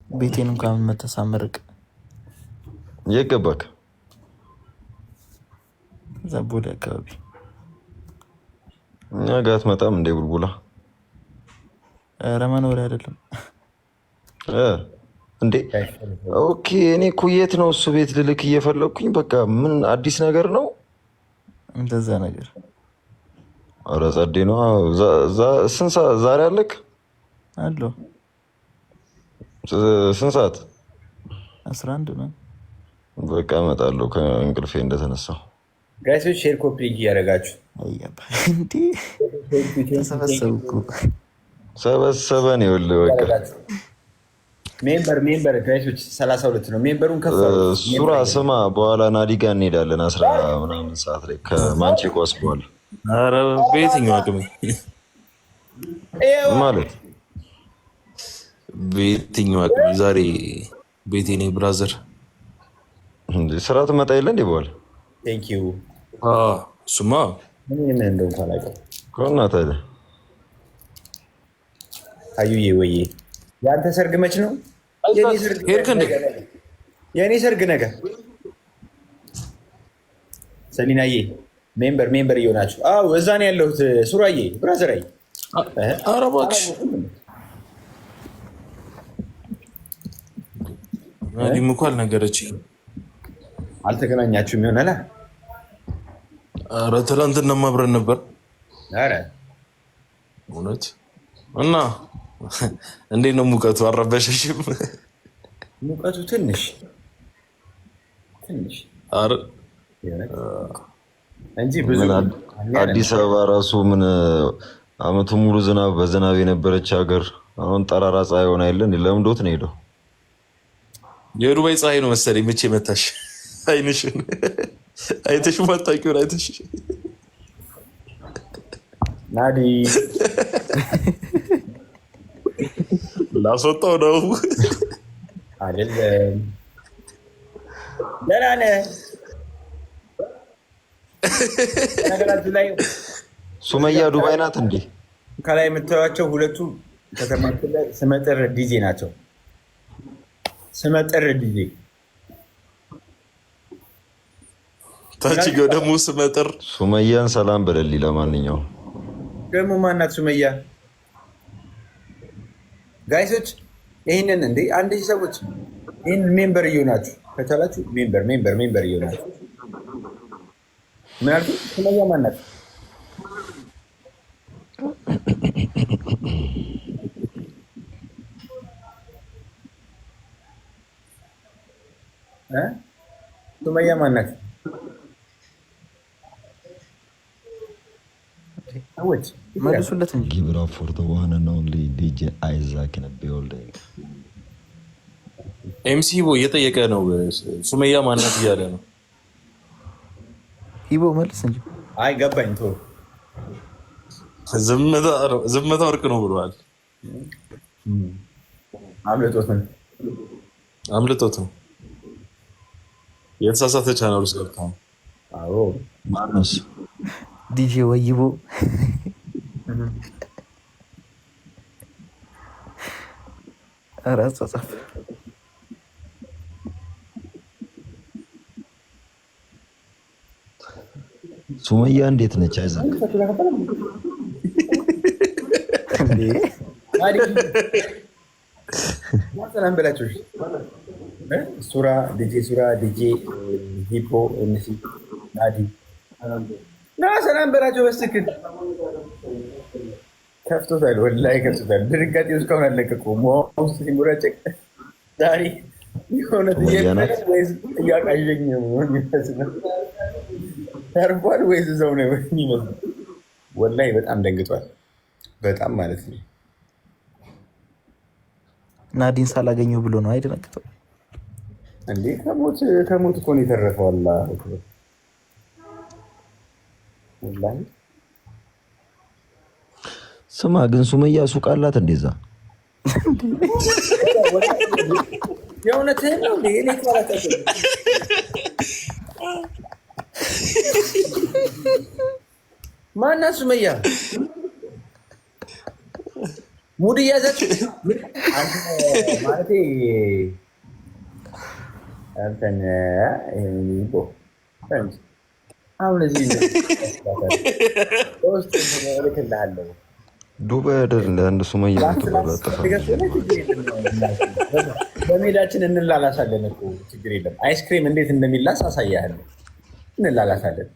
ቤቴን እንኳን መተሳመርቅ የገባክ እዛ ቦሌ አካባቢ እኛ ጋር አትመጣም እንዴ ቡልቡላ? ኧረ መኖሪያ አይደለም እንዴ? ኦኬ እኔ እኮ የት ነው እሱ ቤት ልልክ እየፈለግኩኝ። በቃ ምን አዲስ ነገር ነው? እንደዛ ነገር። ኧረ ጸዴ ነው። ስንት ሰዓት ዛሬ አለክ? አለሁ። ስንት ሰዓት? 11 ነው። በቃ እመጣለሁ ከእንቅልፌ እንደተነሳሁ። ጋይሶች ሼር ኮፒ እያደረጋችሁ እንዴ ተሰበሰብኩ። ሰበሰበን ይኸውልህ በቃ ሜምበር ጋይሶች 32 ነው። ሜምበሩን ከፈሉ። ሱራ ስማ፣ በኋላ ናዲጋ እንሄዳለን 10 ምናምን ሰዓት ላይ ከማንቼ ኳስ በኋላ። ኧረ በየትኛው አቅሜ ማለት በየትኛው አቅሜ ዛሬ ቤቴ ነኝ ብራዘር። ስራ ትመጣ የለ እንዴ በኋላ? ቴንክ ዩ እሱማ ምን እንደው ታላቀው ኮና ታዲያ አዩዬ ወዬ የአንተ ሰርግ መች ነው? የእኔ ሰርግ ነገ። ሰሊናዬ ሜምበር እየሆናችሁ እዛ ነው ያለሁት። ሱራዬ ብራዘራዬ፣ ኧረ እባክሽ ናዲም እኮ አልነገረችኝም። አልተገናኛችሁም ይሆናል። ኧረ ትናንትና አብረን ነበር። ኧረ እውነት እና እንዴት ነው ሙቀቱ? አልረበሸሽም? ሙቀቱ ትንሽ እንጂ ብዙ አዲስ አበባ ራሱ ምን አመቱ ሙሉ በዝናብ የነበረች ሀገር አሁን ጠራራ ፀሐይ ሆና የለን ለምዶት ነው ሄደው። የዱባይ ፀሐይ ነው መሰለኝ። መቼ መታሽ? አይንሽን አይተሽ ማታውቂውን አይተሽ ናዲ ላስወጣው ነው አይደለም። ደህና ነህ? ነገራችሁ ላይ ሱመያ ዱባይ ናት እንዴ? ከላይ የምታዩቸው ሁለቱ ከተማችን ላይ ስመጥር ዲጄ ናቸው። ስመጥር ዲጄ ታች ደግሞ ስመጥር ሱመያን ሰላም በለልኝ። ለማንኛውም ደግሞ ማናት ሱመያ? ጋይሶች ይህንን እንዴ 1000 ሰዎች ይህን ሜምበር እየሆናችሁ ከቻላችሁ ሜምበር እየሆናችሁ ምን አልኩ? ሱመያ ማናት? ሱመያ ማናት? ሰዎች መልሱለት እንጂ ጊቭ ኢት አፕ ፎር ዘ ዋን ኤንድ ኦንሊ ዲጄ አይዛክ ኢን ዘ ቢልዲንግ። ኤምሲ ቦ እየጠየቀ ነው። ሱመያ ማናት እያለ ነው። ሂቦ መልስ እንጂ። አይ ገባኝ። ቶ ዝምታ ወርቅ ነው ብለዋል። አምልጦት ነው የተሳሳተ ቻናል ውስጥ ገብታ ነው። አዎ ማነስ ዲጄ ወይቦ ኧረ አጻጻፍ ሱመያ እንዴት ነች? አይዛክ ሰላም በላቸው። ሱራ ዲጄ ሂፖ ኤምሲ ናዲ ና ሰላም በላቸው። በስትክል ከፍቶታል፣ ወላሂ ከፍቶታል። ድንጋጤ እስካሁን አልለቀቀውም። ውስጥ ሲንጎራጨቅ ዛሬ የሆነ እያቃዠኝ የሚመስለው ተርፏል ወይስ እዛው ነው የሚመስለው? ወላሂ በጣም ደንግጧል። በጣም ማለት ነው። ናዲን ሳላገኘው ብሎ ነው አይደነግጠው እንዴ? ከሞት እኮ ነው የተረፈው። አላህ ወላሂ። ስማ ግን ሱመያ ሱቅ አላት እንደዛ? የእውነትህን ነው እንዴ? እኔ ማናት ሱመያ? ሙድ እያዘች ማለቴ አንተን አሁን እዚህ እልክልሃለሁ። ዱባይ አይደል እንደ አንድ ሱመያ የምትባል በሜዳችን እንላላሳለን እኮ ችግር የለም። አይስክሬም እንዴት እንደሚላስ አሳያለሁ። እንላላሳለን።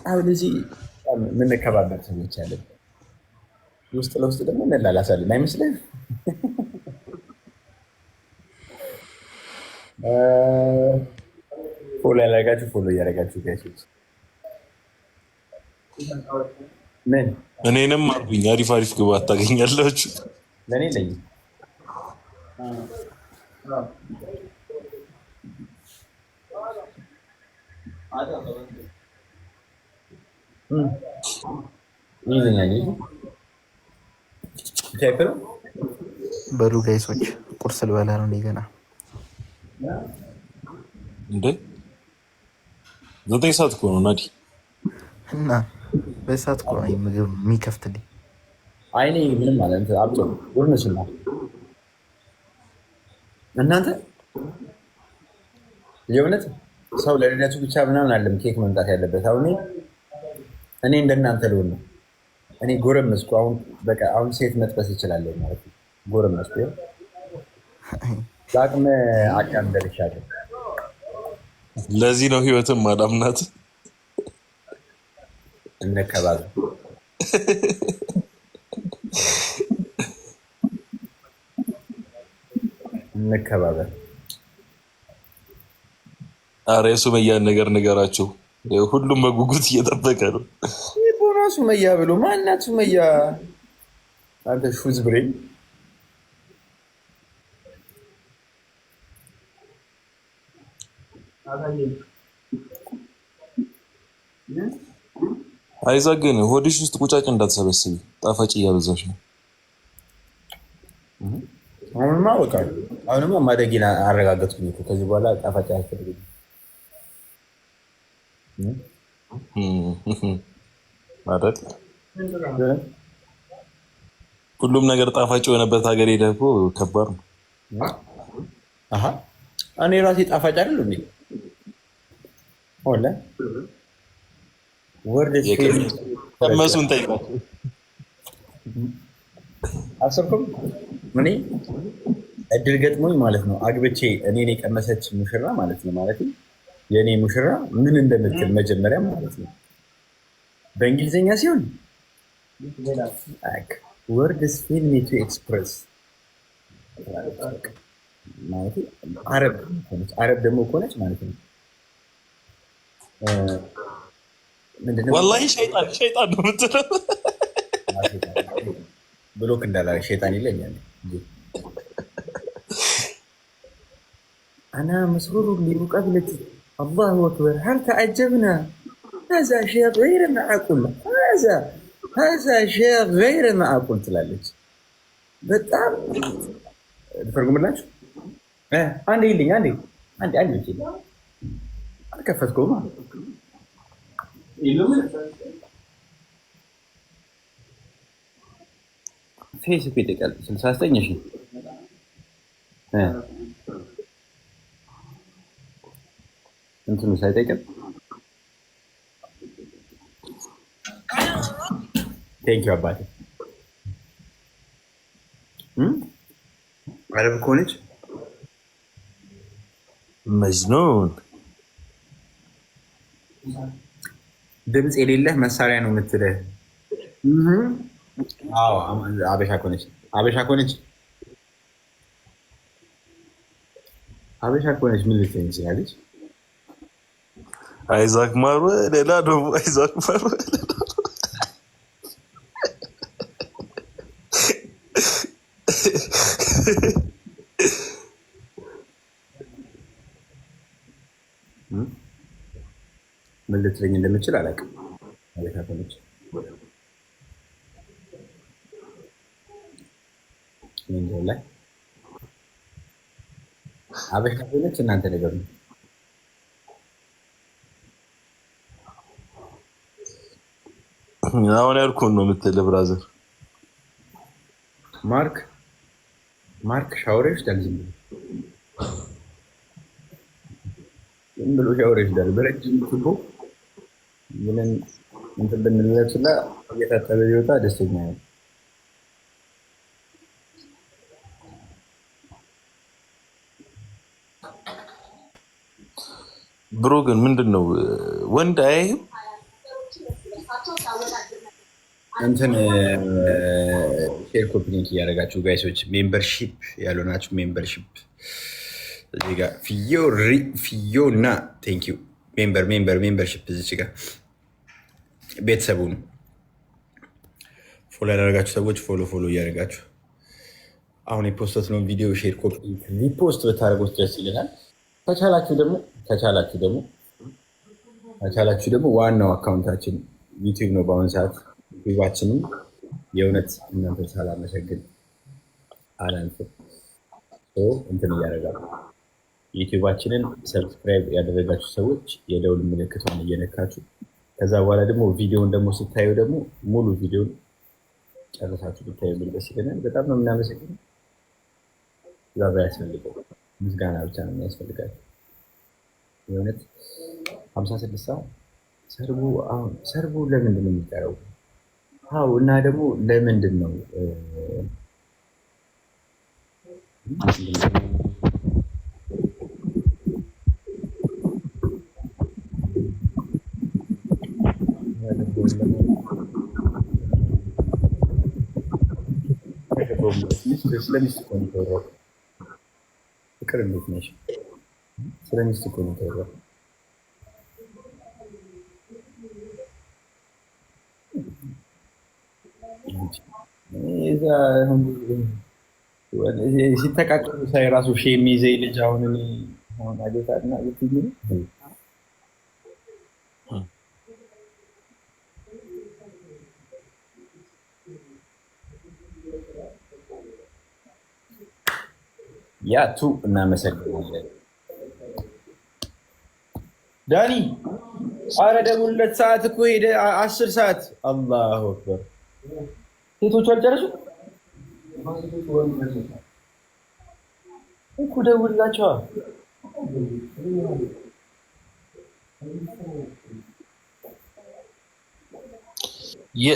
አሁን እዚህ የምንከባበር ሰዎች አለን። ውስጥ ለውስጥ ደግሞ እንላላሳለን። አይመስልህም? ፎሎ ያደረጋችሁ ፎሎ እያደረጋችሁ ጋይሶች ምን እኔንም አርጉኝ። አሪፍ አሪፍ ግባት ታገኛላችሁ። ለእኔ ለኝ ይዘኛል በሉ ጋይሶች ቁርስ ልበላ ነው እኔ ገና እንዴ 9 ሰዓት እኮ ነው ናዲ እና በሰዓት እኮ ነው ምግብ የሚከፍትልኝ። አይኔ ምንም ማለት አብጦ ጉርንስና እናንተ የእውነት ሰው ለልደቱ ብቻ ምናምን አለም ኬክ መምጣት ያለበት። እኔ እንደናንተ ልሆን ነው። እኔ ጎረመስኩ። አሁን ሴት መጥበስ እችላለሁ ማለት ነው። ጎረመስኩ። በአቅመ አዳም ደርሻለሁ። ለዚህ ነው ህይወትም ማዳም ናት። እንከባበር እንከባበር። ኧረ የሱመያን ነገር ንገራቸው። ሁሉም በጉጉት እየጠበቀ ነው። ቦና ሱመያ ብሎ ማናት ሱመያ? አንተ ሹዝ ብሬን አይዛ ግን ሆድሽ ውስጥ ቁጫጭ እንዳትሰበስቢ፣ ጣፋጭ እያበዛሽ ነው። አሁንማ ማደጌን አረጋገጥኩኝ እኮ። ከዚህ በኋላ ጣፋጭ አያስፈልግም። አይደል? ሁሉም ነገር ጣፋጭ የሆነበት ሀገር ሄደህ እኮ ከባድ ነው። እኔ ራሴ ጣፋጭ አይደል እንዴ? ወላ ወርድ መሱን ጠይቃቸው። አሰብኩም እኔ እድል ገጥሞኝ ማለት ነው። አግብቼ እኔን የቀመሰች ሙሽራ ማለት ነው። ማለት የእኔ ሙሽራ ምን እንደምትል መጀመሪያ ማለት ነው በእንግሊዝኛ ሲሆን ወርድስ ፌል ሚ ቱ ኤክስፕረስ ማለት አረብ ደግሞ ከሆነች ማለት ነው ወላሂ ሸይጣን ነው የምትለው። ብሎክ እንዳላ ሸይጣን ይለኛል። አና መስሩሩ ሊሙቀብለቲ አላሁ አክበር ሀል ተዐጀብና ሀዛ ሸይኽ ገይረ መዓቁል ሀዛ ሸይኽ ገይረ መዓቁል ትላለች። በጣም ልተርጉምላችሁ። አንዴ ይልኝ አንዴ አልከፈትከውማ ፌስቡክ ይጠቃል 69 ሺ እንትኑ ሳይጠቅም ቴንኪው አባቴ። አረብ ከሆነች መጅኑን ድምፅ የሌለህ መሳሪያ ነው የምትልህ። አበሻ ከሆነች ምን ልትለኝ ትችላለች? አይዛክ ማሩ ሌላ ደግሞ አይዛክ ማሩ ምን ልትለኝ እንደምችል አላውቅም። አበሻ ከሆነች ላይ አበሻ ከሆነች እናንተ ነገር ነው። አሁን ያልኩህን ነው የምትልህ ብራዘር። ማርክ ሻወር ይወስዳል። ዝም ብሎ ሻወር ይወስዳል በረጅም ቱቦ ብለን እንትን ብንለብስና እየታጠበ ቢወጣ ደስተኛ ነው። ብሮ ግን ምንድን ነው ወንድ አያይም እንትን ሼር ኮፒ ሊንክ እያደረጋችሁ ጋይሶች፣ ሜምበርሺፕ ያልሆናችሁ ሜምበርሺፕ እዚህ ጋር ፊዮና ቴንክ ዩ ሜምበርሺፕ እዚች ጋር ቤተሰቡን ፎሎ ያደረጋችሁ ሰዎች ፎሎ እያደረጋችሁ አሁን የፖስቶት ነው ቪዲዮ ሼር ኮፒ ሪፖስት በታደረጎች ደስ ይለናል። ከቻላችሁ ደግሞ ዋናው አካውንታችን ዩቲዩብ ነው። በአሁኑ ሰዓት ዩቲዩባችንም የእውነት እናንተ ሳላመሰግን አላንፍም። እንትን እያደረጋሉ ዩቲዩባችንን ሰብስክራይብ ያደረጋችሁ ሰዎች የደውል ምልክቷን እየነካችሁ ከዛ በኋላ ደግሞ ቪዲዮን ደግሞ ስታዩ ደግሞ ሙሉ ቪዲዮን ጨረሳችሁ ብታዩ ደስ ይለናል። በጣም ነው የምናመሰግነው። ዛዛ ያስፈልገው ምስጋና ብቻ ነው የሚያስፈልጋቸው። የእውነት 56 ሰዓት ሰርቡ ለምንድን ነው የሚቀረው? እና ደግሞ ለምንድን ነው ስለሚስት እኮ ነው የተወራው። ፍቅር እንዴት ነሽ? ስለሚስት እኮ ነው የተወራው። ሲተቃቀሉ ሳይ ራሱ የሚይዘኝ ልጅ አሁን አጌታና ያቱ እናመሰግናለን። ዳኒ አረ ደግሞ 2 ሰዓት እኮ ሄደ። 10 ሰዓት አላሁ አክበር። ሴቶቹ አልጨረሱ እኮ ደውላቸዋ።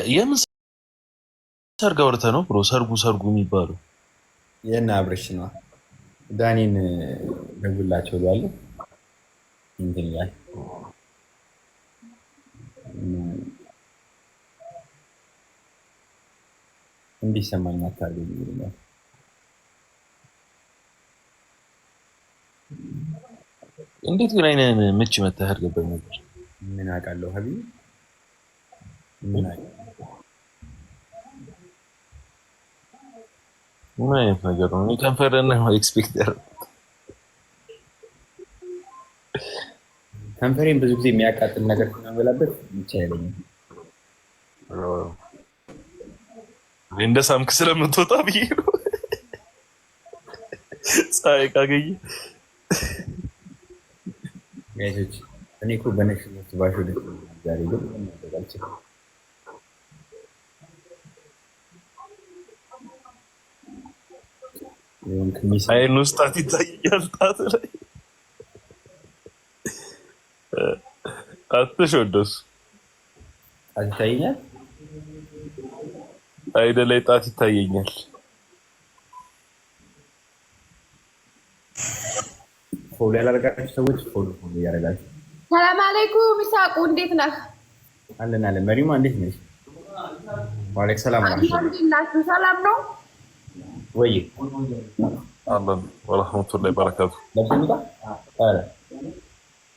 የምን ሰርግ አውርተህ ነው ብሮ? ሰርጉ የሚባለው የእነ አብርሽ ነው። ዳኒን ደውላቸው ብላለሁ። እንትን ይላል እንዲሰማኝ አታርገኝ ይላል። እንዴት ግን አይነን ምች መተህ አድርገበት ነበር። ምን አውቃለሁ ሀቢብ ምን አይነት ነገር ነው? ከንፈርና ኤክስፔክት ያደረኩት ከንፈሬን ብዙ ጊዜ የሚያቃጥል ነገር ስለምበላበት ብቻ አይለኝም። እንደ ሳምክ ስለምትወጣ ብዬ ነው። ፀሐይ ካገኘ ጋይሶች እኔ እኮ በነሽነት ባሾ ደስ ዛሬ ግን አልችልም። አይን ውስጥ ጣት ይታያል። ጣት ላይ ጣትሽ ወደሱ ጣት ይታየኛል። አይደ ላይ ጣት ይታየኛል። ፎሎ ያላደረጋችሁ ሰዎች ፎሎ እያደረጋችሁ። ሰላም አለይኩም ይሳቁ፣ እንዴት ነህ? አለን መሪማ እንዴት ነሽ? ዋሌክ ሰላም ናችሁ? ሰላም ነው ወይ? አለን ወራህመቱላሂ በረካቱ።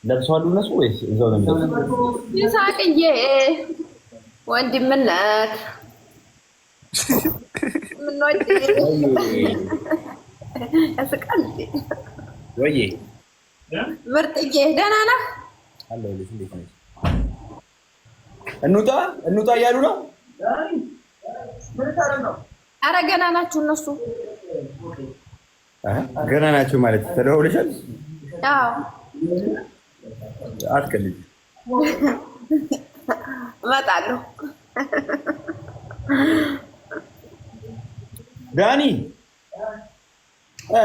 ለብሰዋል እነሱ ወይስ እዛው ነው የሚለብሱት? ይሳቅዬ ወንድምነት ምን ወዲ ያስቃል ወይ? ምርጥዬ ደህና ነህ? አለሁልሽ። እንዴት ነሽ? እንውጣ እያሉ ነው። ኧረ ገና ናችሁ እነሱ። ገና ናቸው ማለት ተደዋውለሻል? አዎ አትቀልጂ። እመጣለሁ። ዳኒ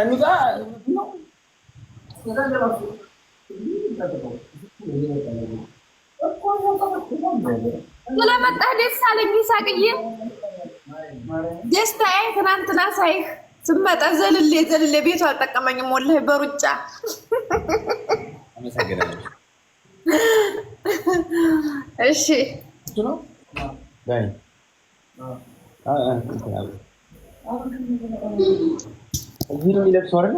ኑዛ ነው ስለመጣህ ደስ አለኝ ይሳቅዬ። ደስታዬ ትናንትና ሳይህ ስመጣ ዘልሌ ቤቱ አልጠቀመኝም ወላሂ በሩጫ አመሰግናለሁ። እሺ ነው ዳኒ እዚህ ነው የሚለብሰው አይደል?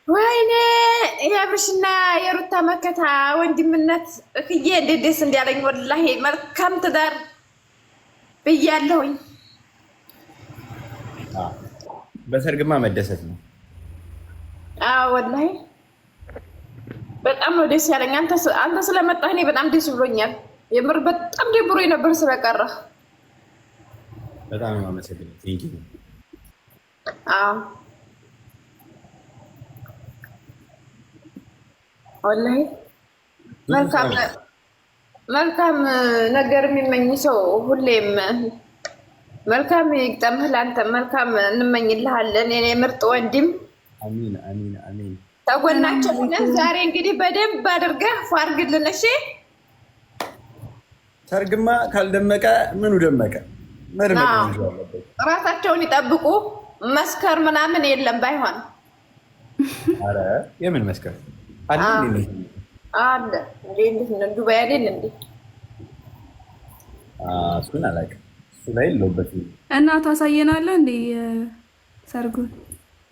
ወይኔ የአብርሽና የሩታ መከታ ወንድምነት እክዬ እንዴት ደስ እንዲያለኝ ወላሂ። መልካም ትዳር ብያለሁኝ። በሰርግማ መደሰት ነው። ወላሂ በጣም ነው ደስ ያለኝ። አንተ ስለመጣህ እኔ በጣም ደስ ብሎኛል። የምር በጣም ደብሮኝ ነበር ስለቀረህ። በጣም ነው የማመሰግነው። ቴንኪው። ወላሂ መልካም ነገር የሚመኝ ሰው ሁሌም መልካም ይግጠምህ። ለአንተ መልካም እንመኝልሃለን የኔ ምርጥ ወንድም። አሚን አሚን አሚን። ተጎናቸው ሆነን ዛሬ እንግዲህ በደንብ አድርገህ ፏርግልን። እሺ ሰርግማ ካልደመቀ ምኑ ደመቀ? መድመቅ ነው ያለበት። ራሳቸውን ይጠብቁ። መስከር ምናምን የለም ባይሆን። አረ የምን መስከር አለ እንዴ? አለ እንዴ? ዱባይ አይደል እንዴ? እሱን አላውቅም። እሱ ላይ የለሁበትም። እና ታሳየናለህ እንዴ ሰርጉን?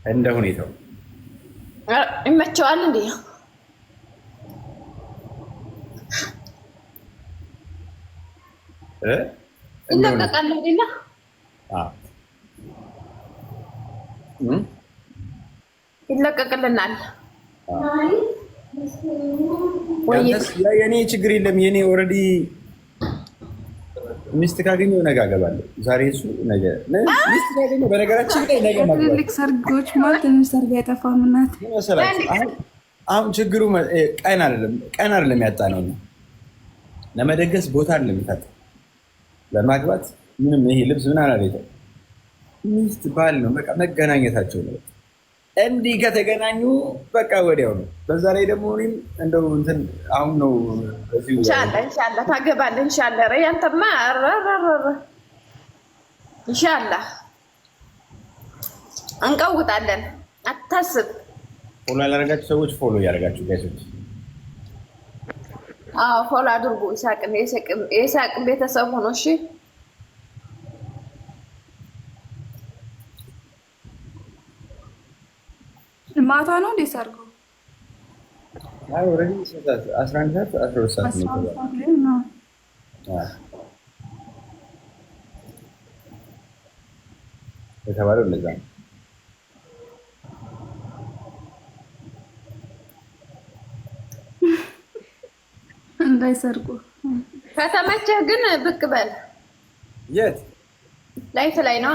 እንደ ሁኔታው ይመቸዋል እንዴ? ይለቀቃል አይደለ? ይለቀቅልናል። የኔ ችግር የለም። የኔ ኦልሬዲ ሚስት ካገኘው ነገ አገባለሁ። ዛሬ እሱ ነገ ሚስት ካገኘው በነገራችን ላይ ነገ ማለት ትልልቅ ሰርጎች ማለት ትንሽ ሰርግ አይጠፋም። እናት አሁን ችግሩ ቀን አይደለም ያጣነው ለመደገስ ቦታ አይደለም ያጣነው። ለማግባት ምንም ይሄ ልብስ ምን አላደረገው። ሚስት ባል ነው በቃ መገናኘታቸው ነው። እንዲህ ከተገናኙ በቃ ወዲያው ነው። በዛ ላይ ደግሞ እኔም እንደው እንትን አሁን ነው ኢንሻአላህ ታገባለህ። ኢንሻአላህ ያንተማ ኢንሻአላህ እንቀውጣለን። አታስብ። ፎሎ ያላደረጋችሁ ሰዎች ፎሎ ያደርጋችሁ ጋይሶች። ፎሎ አድርጉ። የሳቅም ቤተሰብ ሆኖ እሺ። ማታ ነው እንዴ ሰርጉ? አይ ኦልሬዲ 11 ሰዓት 12 ሰዓት ነው የተባለው። እንደዛ ነው። እንዳይሰርቁ። ከተመቸህ ግን ብቅ በል። የት ላይፍ ላይ ነው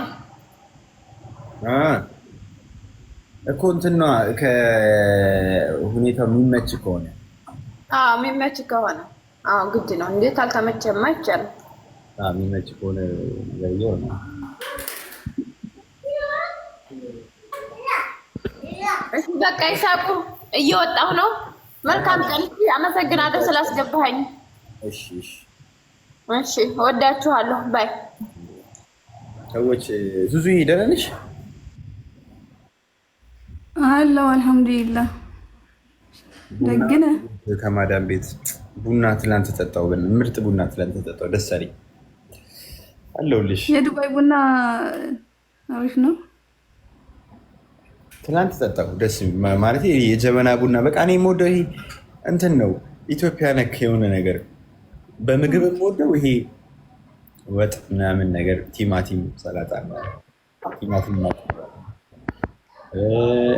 እኮ እንትን ነው ከሁኔታው የሚመች ከሆነ የሚመች ከሆነ ግድ ነው። እንዴት ካልተመቸህማ አይቻልም። የሚመች ከሆነ ነገርየው ነው። በቃ ይሳቁ። እየወጣሁ ነው። መልካም ቀን። አመሰግናለሁ ስላስገባኸኝ። እሺ እሺ፣ ወዳችኋለሁ። ባይ ሰዎች። ዙዙዬ ደህና ነሽ? አለሁ አልሐምዱሊላህ። ደግ ነህ? ከማዳም ቤት ቡና ትላንት ጠጣሁ። ምርጥ ቡና ትላንት ጠጣሁ። ደስ አለኝ። አለሁልሽ። የዱባይ ቡና አሪፍ ነው። ትላንት ጠጣሁ። ደስ ማለት የጀበና ቡና በቃ እኔ የምወደው ይሄ እንትን ነው። ኢትዮጵያ ነክ የሆነ ነገር በምግብ የምወደው ይሄ ወጥ ምናምን ነገር ቲማቲም ሰላጣ ቲማቲም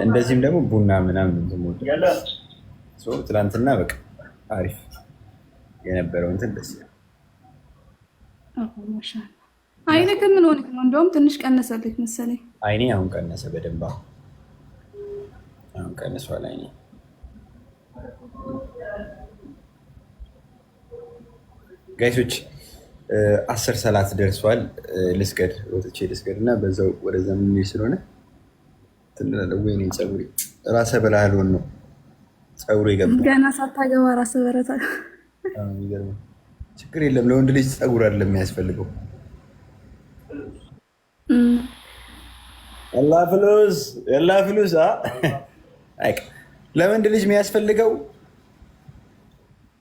እንደዚህም ደግሞ ቡና ምናምን የምወደው ትላንትና በቃ አሪፍ የነበረው እንትን ደስ ይላል። ማሻአላህ። አይኔ ግን ምን ሆነክ ነው? እንደውም ትንሽ ቀነሰልክ መሰለኝ። አይኔ አሁን ቀነሰ በደንብ አሁን ቀንሷል አይኔ። ጋይሶች 10 ሰላት ደርሷል። ልስገድ ወጥቼ ልስገድ እና በዛው ወደዛ ምን ስለሆነ ወይኔ ፀጉሬ ራሰ በላ ያልሆን ነው ፀጉሬ ገባ ገና ሳታገባ ራሰ በረታ። ችግር የለም ለወንድ ልጅ ፀጉር አይደለም የሚያስፈልገው። አላህ ፍሉስ ለወንድ ልጅ የሚያስፈልገው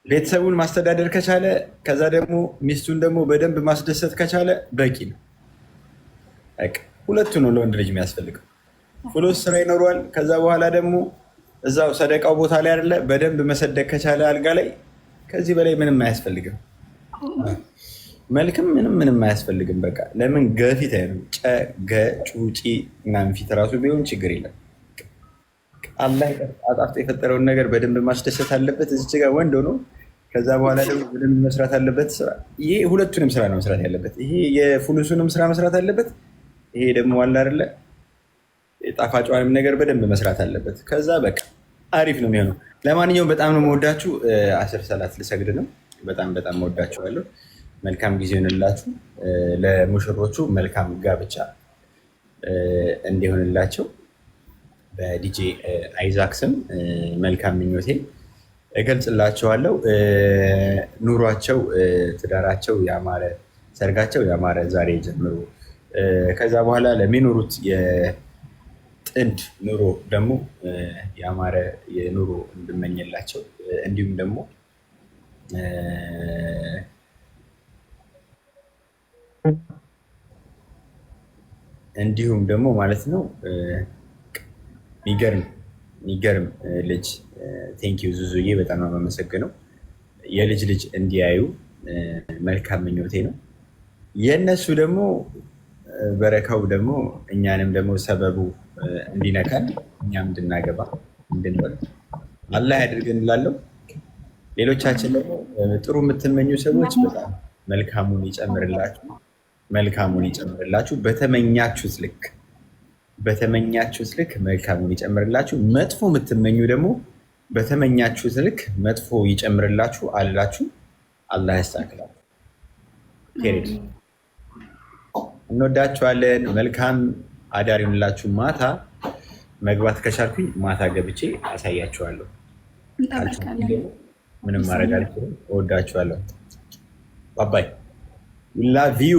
ቤተሰቡን ማስተዳደር ከቻለ ከዛ ደግሞ ሚስቱን ደግሞ በደንብ ማስደሰት ከቻለ በቂ ነው። ሁለቱ ነው ለወንድ ልጅ የሚያስፈልገው። ፍሉስ ስራ ይኖረዋል። ከዛ በኋላ ደግሞ እዛው ሰደቃው ቦታ ላይ አይደለ በደንብ መሰደቅ ከቻለ አልጋ ላይ ከዚህ በላይ ምንም አያስፈልግም። መልክም ምንም አያስፈልግም። በቃ ለምን ገፊት አይደለም ጩጪ ምናምን ፊት ራሱ ቢሆን ችግር የለም። አላህ አጣፍጦ የፈጠረውን ነገር በደንብ ማስደሰት አለበት። እዚች ጋር ወንድ ሆኖ ከዛ በኋላ ደግሞ በደንብ መስራት አለበት ስራ። ይሄ ሁለቱንም ስራ ነው መስራት ያለበት። ይሄ የፍሉሱንም ስራ መስራት አለበት። ይሄ ደግሞ አለ አይደለ ጣፋጯንም ነገር በደንብ መስራት አለበት። ከዛ በቃ አሪፍ ነው የሚሆነው። ለማንኛውም በጣም ነው የምወዳችሁ። 10 ሰላት ልሰግድ ነው። በጣም መወዳችኋለሁ። መልካም ጊዜ ይሆንላችሁ። ለሙሽሮቹ መልካም ጋብቻ እንዲሆንላቸው በዲጄ አይዛክ ስም መልካም ምኞቴን እገልጽላቸዋለሁ። ኑሯቸው፣ ትዳራቸው ያማረ፣ ሰርጋቸው ያማረ ዛሬ ጀምሮ ከዛ በኋላ ለሚኖሩት የጥንድ ኑሮ ደግሞ ያማረ የኑሮ እንድመኝላቸው እንዲሁም ደግሞ ማለት ነው የሚገርም ልጅ ቴንኪዩ ዙዙዬ በጣም ነው የማመሰግነው። የልጅ ልጅ እንዲያዩ መልካም ምኞቴ ነው። የእነሱ ደግሞ በረካው ደግሞ እኛንም ደግሞ ሰበቡ እንዲነካል እኛም እንድናገባ እንድንወልድ አላህ ያድርገን እላለሁ። ሌሎቻችን ደግሞ ጥሩ የምትመኙ ሰዎች በጣም መልካሙን ይጨምርላችሁ። በተመኛችሁት ልክ መልካሙን ይጨምርላችሁ። መጥፎ የምትመኙ ደግሞ በተመኛችሁት ልክ መጥፎ ይጨምርላችሁ አላችሁ። አላህ ያስተካክላችሁ። እንወዳችኋለን። መልካም አዳር ይሁንላችሁ። ማታ መግባት ከቻልኩኝ ማታ ገብቼ አሳያችኋለሁ። ምንም ማድረግ አልችልም። እወዳችኋለሁ። ባባይ ላቭ ዩ